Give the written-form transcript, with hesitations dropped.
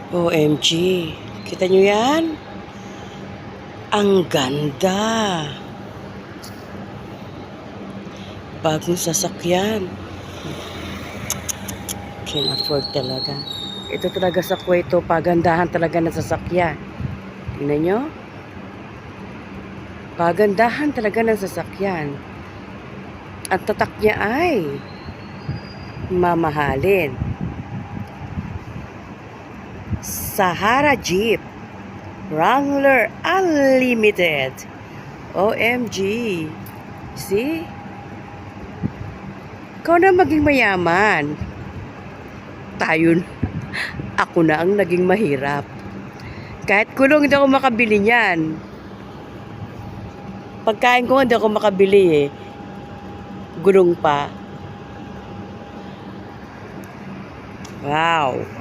OMG. Kita nyo yan? Ang ganda. Bagong sasakyan. Can afford talaga. Ito talaga sa Kuwait, pagandahan talaga ng sasakyan. Tingnan nyo? Pagandahan talaga ng sasakyan. At tatak niya ay mamahalin. Sahara Jeep Wrangler Unlimited. OMG. See? Ikaw na maging mayaman. Tayo, ako na ang naging mahirap. Kahit kulong hindi ako makabili niyan. Pagkain ko hindi ako makabili eh. Gulong pa. Wow.